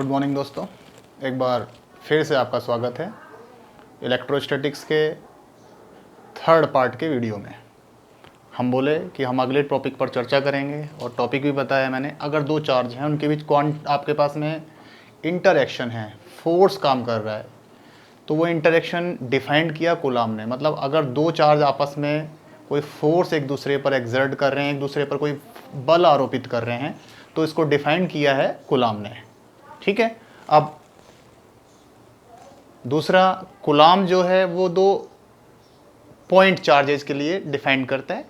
Good morning दोस्तों, एक बार फिर से आपका स्वागत है इलेक्ट्रोस्टैटिक्स के थर्ड पार्ट के वीडियो में। हम बोले कि हम अगले टॉपिक पर चर्चा करेंगे और टॉपिक भी बताया मैंने। अगर दो चार्ज हैं उनके बीच आपके पास में इंटरैक्शन है, फोर्स काम कर रहा है, तो वो इंटरैक्शन डिफाइंड किया कूलाम ने। मतलब अगर दो चार्ज आपस में कोई फोर्स एक दूसरे पर एक्सर्ट कर रहे हैं, एक दूसरे पर कोई बल आरोपित कर रहे हैं, तो इसको डिफाइन किया है कूलाम ने। ठीक है। अब दूसरा, कूलाम जो है वो दो पॉइंट चार्जेस के लिए डिफाइन करता है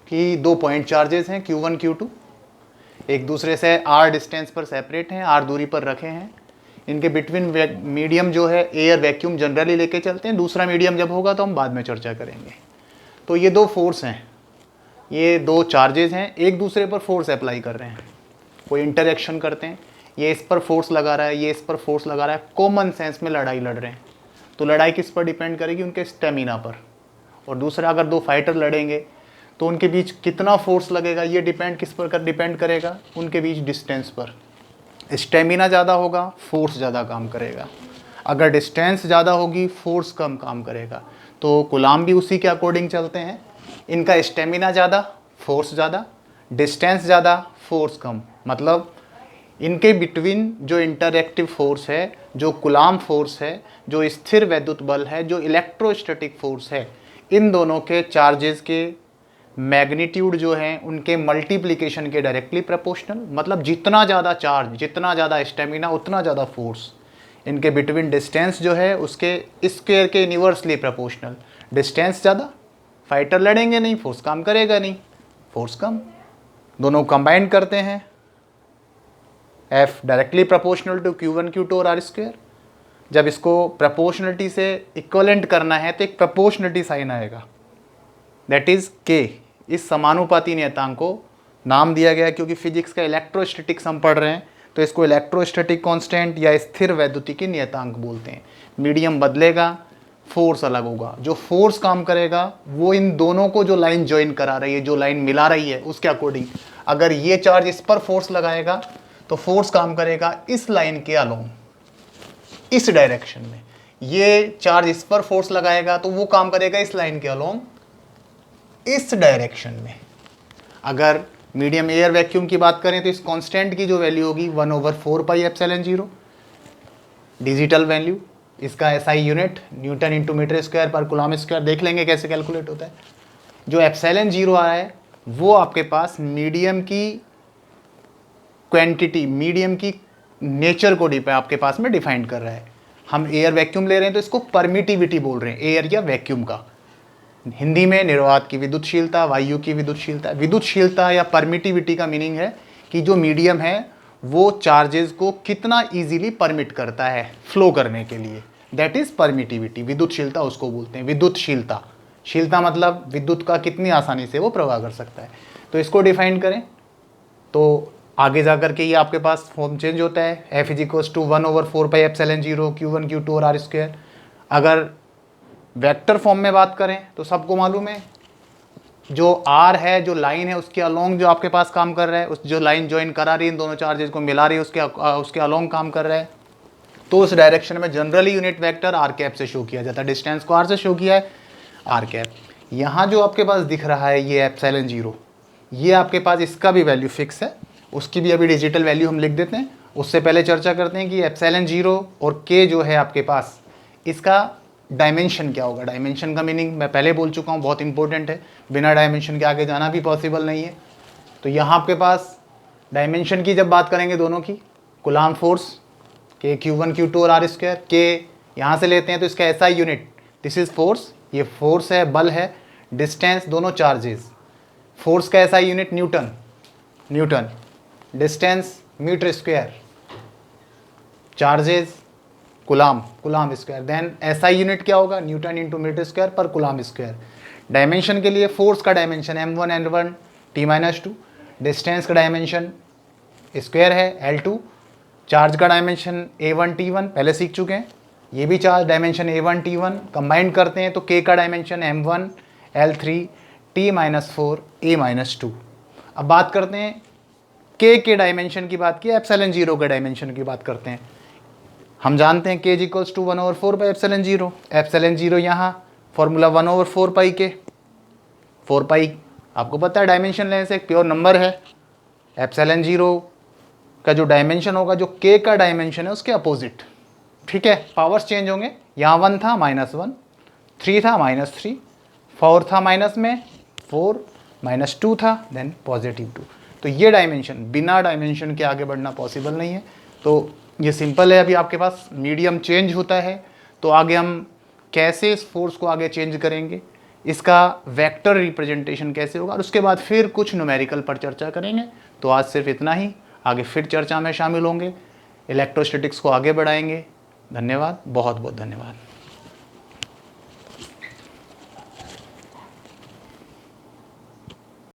कि दो पॉइंट चार्जेस हैं Q1 Q2, एक दूसरे से r डिस्टेंस पर सेपरेट हैं, r दूरी पर रखे हैं। इनके बिटवीन मीडियम जो है एयर वैक्यूम जनरली लेके चलते हैं। दूसरा मीडियम जब होगा तो हम बाद में चर्चा करेंगे। तो ये दो फोर्स हैं, ये दो चार्जेस हैं, एक दूसरे पर फोर्स अप्लाई कर रहे हैं, कोई इंटरेक्शन करते हैं। ये इस पर फोर्स लगा रहा है, ये इस पर फोर्स लगा रहा है, कॉमन सेंस में लड़ाई लड़ रहे हैं। तो लड़ाई किस पर डिपेंड करेगी? उनके स्टेमिना पर। और दूसरा, अगर दो फाइटर लड़ेंगे तो उनके बीच कितना फोर्स लगेगा, ये किस पर डिपेंड करेगा? उनके बीच डिस्टेंस पर। स्टेमिना ज़्यादा होगा, फोर्स ज़्यादा काम करेगा। अगर डिस्टेंस ज़्यादा होगी, फोर्स कम काम करेगा। तो कूलाम भी उसी के अकॉर्डिंग चलते हैं। इनका स्टेमिना ज़्यादा, फोर्स ज़्यादा, डिस्टेंस ज़्यादा, फोर्स कम। मतलब इनके बिटवीन जो इंटरएक्टिव फोर्स है, जो कूलाम फोर्स है, जो स्थिर वैद्युत बल है, जो इलेक्ट्रोस्टैटिक फोर्स है, इन दोनों के चार्जेस के मैग्नीट्यूड जो हैं उनके मल्टीप्लिकेशन के डायरेक्टली प्रोपोर्शनल। मतलब जितना ज़्यादा चार्ज, जितना ज़्यादा स्टेमिना, उतना ज़्यादा फोर्स। इनके बिटवीन डिस्टेंस जो है उसके स्क्वायर के इन्वर्सली प्रोपोर्शनल। डिस्टेंस ज़्यादा, फाइटर लड़ेंगे नहीं, फोर्स काम करेगा नहीं, फोर्स कम। दोनों कंबाइन करते हैं, F directly proportional to Q1 Q2 और R स्क्वायर। जब इसको प्रोपोर्शनलिटी से इक्वलेंट करना है तो एक प्रोपोर्शनलिटी साइन आएगा, दैट इज K। इस समानुपाती नियतांक को नाम दिया गया क्योंकि फिजिक्स का इलेक्ट्रोस्टैटिक्स हम पढ़ रहे हैं, तो इसको इलेक्ट्रोस्टैटिक कांस्टेंट या स्थिर वैद्युतिकी नियतांक बोलते हैं। मीडियम बदलेगा, फोर्स अलग होगा। जो फोर्स काम करेगा वो इन दोनों को, जो लाइन ज्वाइन करा रही है, जो लाइन मिला रही है, उसके अकॉर्डिंग। अगर ये चार्ज इस पर फोर्स लगाएगा तो फोर्स काम करेगा इस लाइन के अलोंग, इस डायरेक्शन में। ये चार्ज इस पर फोर्स लगाएगा तो वो काम करेगा इस लाइन के अलोंग, इस डायरेक्शन में। अगर मीडियम एयर वैक्यूम की बात करें तो इस कांस्टेंट की जो वैल्यू होगी 1/4πε0, डिजिटल वैल्यू। इसका SI unit newton into metre square पर कूलम स्क्वायर, देख लेंगे कैसे कैलकुलेट होता है। जो ε0 आ रहा है वो आपके पास मीडियम की क्वांटिटी, मीडियम की नेचर को आपके पास में डिफाइन कर रहा है। हम एयर वैक्यूम ले रहे हैं तो इसको परमिटिविटी बोल रहे हैं, एयर या वैक्यूम का। हिंदी में निर्वात की विद्युतशीलता, वायु की विद्युतशीलता। विद्युतशीलता या परमिटिविटी का मीनिंग है कि जो मीडियम है वो चार्जेस को कितना इजीली परमिट करता है फ्लो करने के लिए, दैट इज परमिटिविटी। विद्युतशीलता उसको बोलते हैं, विद्युतशीलता। शीलता मतलब विद्युत का कितनी आसानी से वो प्रवाह कर सकता है। तो इसको डिफाइन करें तो आगे जा करके ये आपके पास फॉर्म चेंज होता है, F = 1/4πε0 Q1 Q2 और R स्क्वायर। अगर वेक्टर फॉर्म में बात करें तो सबको मालूम है, जो R है, जो लाइन है, उसके अलोंग जो आपके पास काम कर रहा है, उस जो लाइन ज्वाइन करा रही है, इन दोनों चार्जेस को मिला रही है, उसके अलोंग काम कर रहा है। तो उस डायरेक्शन में generally unit vector r cap से शो किया जाता है। डिस्टेंस को r से शो किया है, r कैप। यहाँ जो आपके पास दिख रहा है ये ε0, ये आपके पास इसका भी वैल्यू फिक्स है, उसकी भी अभी डिजिटल वैल्यू हम लिख देते हैं। उससे पहले चर्चा करते हैं कि ε0 और k जो है आपके पास, इसका डायमेंशन क्या होगा। डायमेंशन का मीनिंग मैं पहले बोल चुका हूँ, बहुत इंपॉर्टेंट है, बिना डायमेंशन के आगे जाना भी पॉसिबल नहीं है। तो यहाँ आपके पास डायमेंशन की जब बात करेंगे दोनों की, कूलाम फोर्स के Q1 Q2 और R स्क्वायर, के यहाँ से लेते हैं तो इसका SI unit, this is force, ये फोर्स है, बल है, डिस्टेंस दोनों चार्जेस। फोर्स का SI unit newton, newton, distance metre square, charges coulomb, coulomb square. Then SI unit क्या होगा? न्यूटन इंटू मीटर स्क्वायर पर कूलाम स्क्वायर। डायमेंशन के लिए फोर्स का dimension m1 n1 t-2, distance का डायमेंशन स्क्वायर है l2, charge का dimension a1 t1 पहले सीख चुके हैं, ये भी charge dimension a1 t1। Combine करते हैं तो k का dimension m1 l3 t-4 a-2। अब बात करते हैं के डायमेंशन की बात की, एप्सिलॉन जीरो के डायमेंशन की बात करते हैं। हम जानते हैं k equals to 1/4 by epsilon zero. Epsilon zero यहाँ फॉर्मूला 1/4 पाई के, 4 पाई आपको पता है डायमेंशन लेने से एक प्योर नंबर है। एप्सिलॉन जीरो का जो डायमेंशन होगा, जो k का डायमेंशन है उसके अपोजिट, ठीक है। पावर्स चेंज होंगे, यहाँ 1 था -1, 3 था -3, 4 था माइनस में 4, -2 था, देन +2। तो ये डायमेंशन, बिना डायमेंशन के आगे बढ़ना पॉसिबल नहीं है। तो ये सिंपल है। अभी आपके पास मीडियम चेंज होता है तो आगे हम कैसे इस फोर्स को आगे चेंज करेंगे, इसका वेक्टर रिप्रेजेंटेशन कैसे होगा, और उसके बाद फिर कुछ न्यूमेरिकल पर चर्चा करेंगे। तो आज सिर्फ इतना ही, आगे फिर चर्चा में शामिल होंगे, इलेक्ट्रोस्टैटिक्स को आगे बढ़ाएंगे। धन्यवाद, बहुत बहुत धन्यवाद।